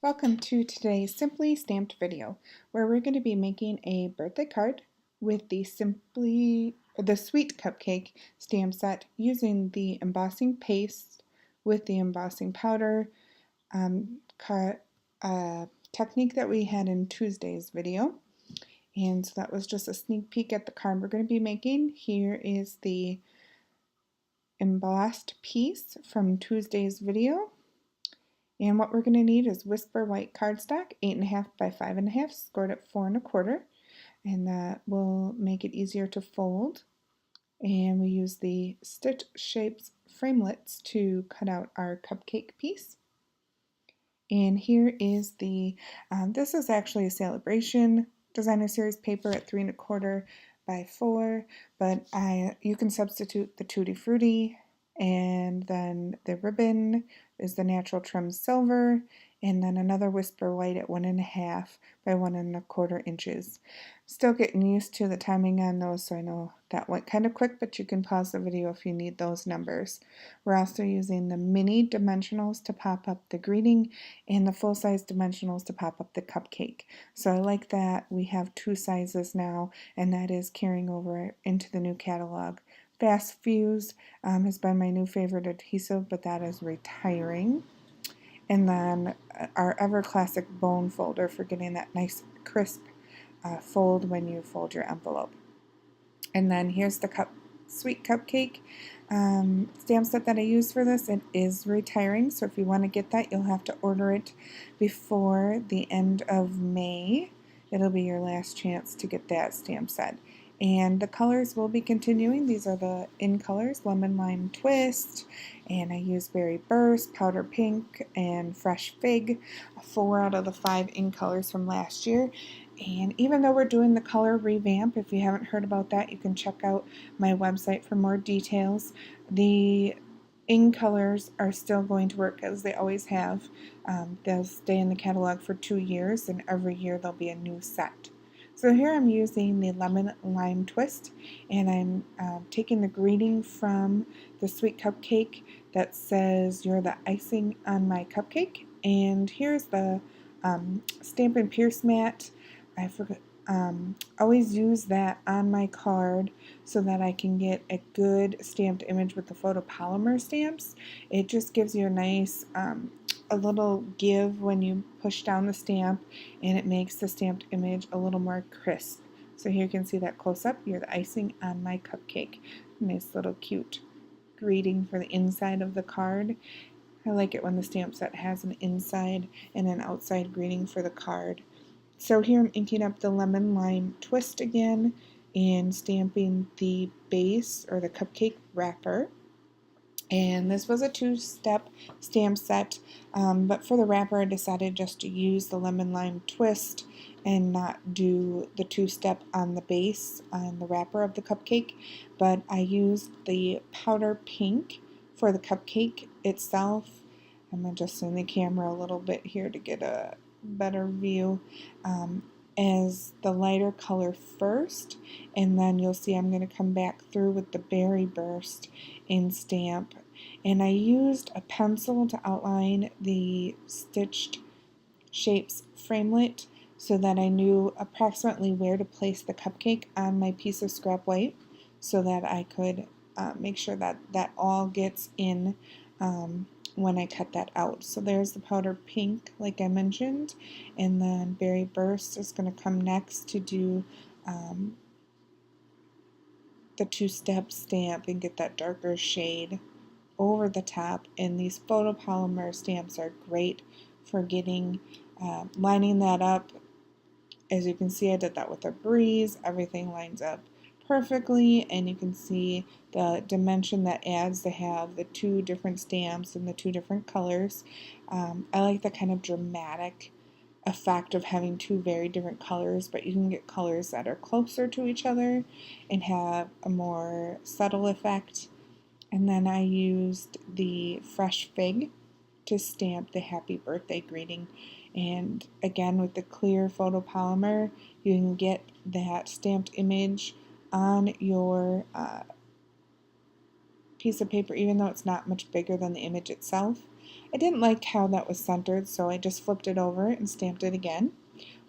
Welcome to today's Simply Stamped video, where we're going to be making a birthday card with the Sweet Cupcake stamp set using the embossing paste with the embossing powder technique that we had in Tuesday's video. And so that was just a sneak peek at the card we're going to be making. Here is the embossed piece from Tuesday's video. And what we're going to need is Whisper White cardstock, 8.5 by 5.5, scored at 4 1/4, and that will make it easier to fold. And we use the Stitch Shapes framelits to cut out our cupcake piece. And here is the, this is actually a Celebration Designer Series paper at 3 1/4 by 4, but you can substitute the Tutti Frutti, and then the ribbon is the Natural Trim Silver, and then another Whisper White at 1.5 by 1 1/4 inches. Still getting used to the timing on those, so I know that went kind of quick, but you can pause the video if you need those numbers. We're also using the mini dimensionals to pop up the greeting and the full-size dimensionals to pop up the cupcake. So I like that we have 2 sizes now, and that is carrying over into the new catalog. Fast Fuse has been my new favorite adhesive, but that is retiring. And then our ever classic bone folder for getting that nice crisp fold when you fold your envelope. And then here's the Sweet Cupcake stamp set that I use for this. It is retiring, so if you want to get that, you'll have to order it before the end of May. It'll be your last chance to get that stamp set. And the colors will be continuing. These are the in colors, Lemon Lime Twist, and I use Berry Burst, Powder Pink, and Fresh Fig, 4 out of the 5 in colors from last year. And even though we're doing the color revamp, if you haven't heard about that, you can check out my website for more details. The in colors are still going to work as they always have. They'll stay in the catalog for 2 years, and every year there'll be a new set. So here I'm using the Lemon Lime Twist, and I'm taking the greeting from the Sweet Cupcake that says, "You're the icing on my cupcake." And here's the Stampin' Pierce mat. I always use that on my card so that I can get a good stamped image with the photopolymer stamps. It just gives you a nice a little give when you push down the stamp, and it makes the stamped image a little more crisp. So here you can see that close up. "You're the icing on my cupcake." Nice little cute greeting for the inside of the card. I like it when the stamp set has an inside and an outside greeting for the card. So here I'm inking up the Lemon Lime Twist again and stamping the base or the cupcake wrapper. And this was a 2-step stamp set, but for the wrapper I decided just to use the Lemon Lime Twist and not do the 2-step on the base on the wrapper of the cupcake, but I used the Powder Pink for the cupcake itself. I'm adjusting the camera a little bit here to get a better view, as the lighter color first, and then you'll see I'm going to come back through with the Berry Burst in stamp. And I used a pencil to outline the Stitched Shapes framelit so that I knew approximately where to place the cupcake on my piece of scrap white, so that I could make sure that that all gets in when I cut that out. So there's the Powder Pink, like I mentioned, and then Berry Burst is going to come next to do the 2-step stamp and get that darker shade over the top. And these photopolymer stamps are great for getting lining that up. As you can see, I did that with a breeze. Everything lines up perfectly, and you can see the dimension that adds to have the 2 different stamps and the 2 different colors. I like the kind of dramatic effect of having 2 very different colors, but you can get colors that are closer to each other and have a more subtle effect. And then I used the Fresh Fig to stamp the happy birthday greeting. And again, with the clear photopolymer, you can get that stamped image on your piece of paper, even though it's not much bigger than the image itself. I didn't like how that was centered, so I just flipped it over and stamped it again,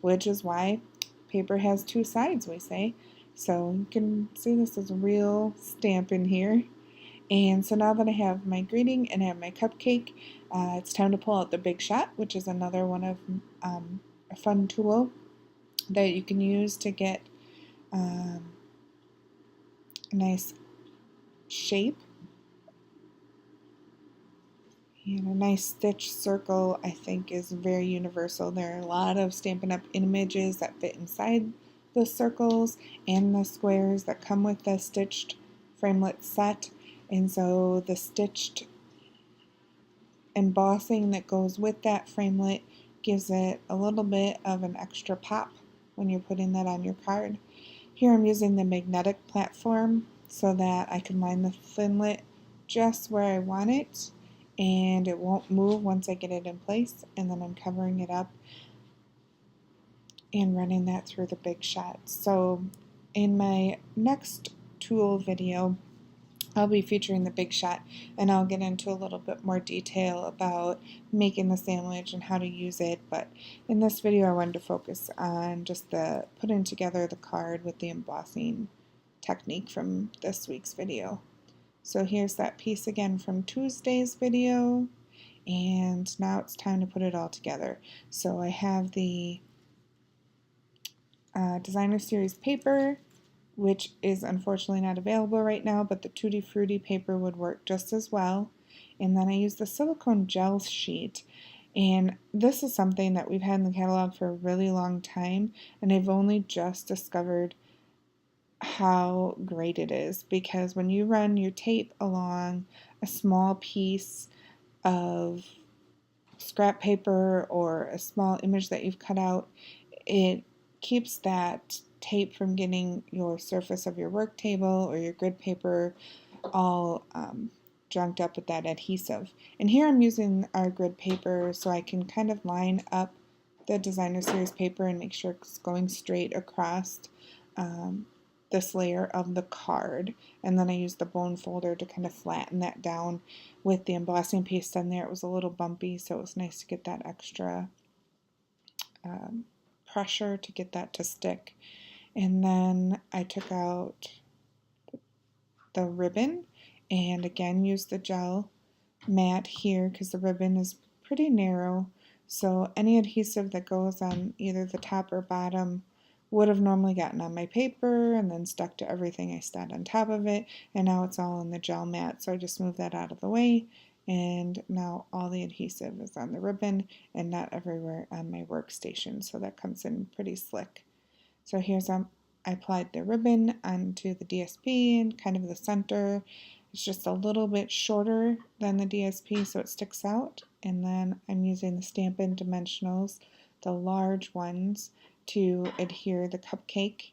which is why paper has two sides, we say. So you can see this is a real stamp in here. And so now that I have my greeting and I have my cupcake, it's time to pull out the Big Shot, which is another one of a fun tool that you can use to get a nice shape and a nice stitch circle. I think is very universal. There are a lot of Stampin' Up! Images that fit inside the circles and the squares that come with the stitched framelit set, and so the stitched embossing that goes with that framelit gives it a little bit of an extra pop when you're putting that on your card. Here I'm using the magnetic platform so that I can line the thinlit just where I want it and it won't move once I get it in place, and then I'm covering it up and running that through the Big Shot. So in my next tool video, I'll be featuring the Big Shot, and I'll get into a little bit more detail about making the sandwich and how to use it, but in this video I wanted to focus on just the putting together the card with the embossing technique from this week's video. So here's that piece again from Tuesday's video, and now it's time to put it all together. So I have the Designer Series paper, which is unfortunately not available right now, but the Tutti Frutti paper would work just as well. And then I use the silicone gel sheet, and this is something that we've had in the catalog for a really long time, and I've only just discovered how great it is, because when you run your tape along a small piece of scrap paper or a small image that you've cut out, it keeps that tape from getting your surface of your work table or your grid paper all junked up with that adhesive. And here I'm using our grid paper so I can kind of line up the Designer Series paper and make sure it's going straight across this layer of the card. And then I use the bone folder to kind of flatten that down. With the embossing paste on there, it was a little bumpy, so it was nice to get that extra pressure to get that to stick. And then I took out the ribbon and again used the gel mat here because the ribbon is pretty narrow, so any adhesive that goes on either the top or bottom would have normally gotten on my paper and then stuck to everything I stacked on top of it, and now it's all in the gel mat, so I just moved that out of the way, and now all the adhesive is on the ribbon and not everywhere on my workstation, so that comes in pretty slick. So here's I applied the ribbon onto the DSP and kind of the center. It's just a little bit shorter than the DSP, so it sticks out. And then I'm using the Stampin' Dimensionals, the large ones, to adhere the cupcake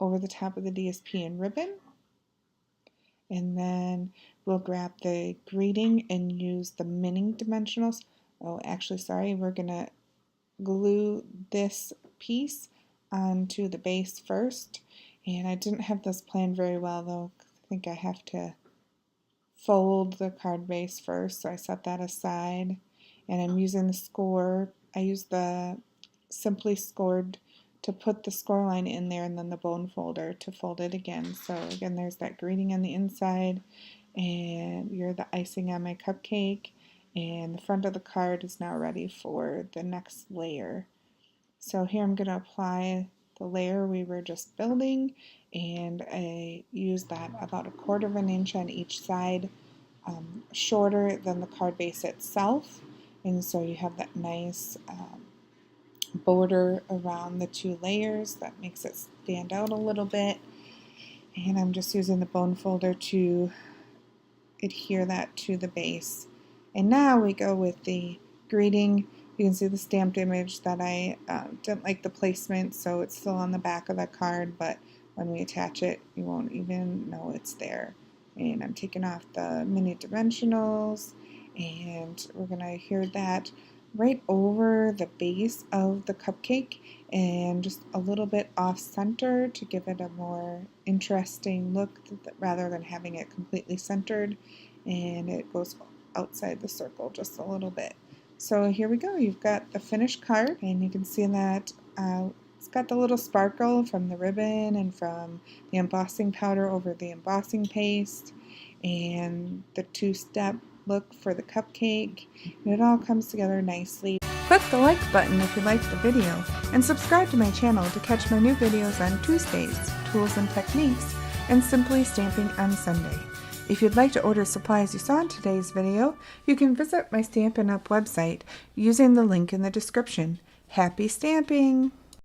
over the top of the DSP and ribbon. And then we'll grab the greeting and use the mini dimensionals. Oh, actually, sorry, we're going to glue this piece onto the base first. And I didn't have this planned very well, though. I think I have to fold the card base first, so I set that aside. And I'm using the score. I use the Simply Scored to put the score line in there, and then the bone folder to fold it again. So again, there's that greeting on the inside, and you're the icing on my cupcake, and the front of the card is now ready for the next layer. So here I'm going to apply the layer we were just building, and I use that about 1/4 of an inch on each side, shorter than the card base itself, and so you have that nice border around the two layers that makes it stand out a little bit. And I'm just using the bone folder to adhere that to the base. And now we go with the greeting. You can see the stamped image that I didn't like the placement, so it's still on the back of the card, but when we attach it, you won't even know it's there. And I'm taking off the mini dimensionals, and we're going to adhere that right over the base of the cupcake and just a little bit off center to give it a more interesting look rather than having it completely centered. And it goes outside the circle just a little bit. So here we go. You've got the finished card, and you can see that it's got the little sparkle from the ribbon and from the embossing powder over the embossing paste, and the two-step look for the cupcake, and it all comes together nicely. Click the like button if you liked the video, and subscribe to my channel to catch my new videos on Tuesdays, Tools and Techniques, and Simply Stamping on Sunday. If you'd like to order supplies you saw in today's video, you can visit my Stampin' Up! Website using the link in the description. Happy stamping!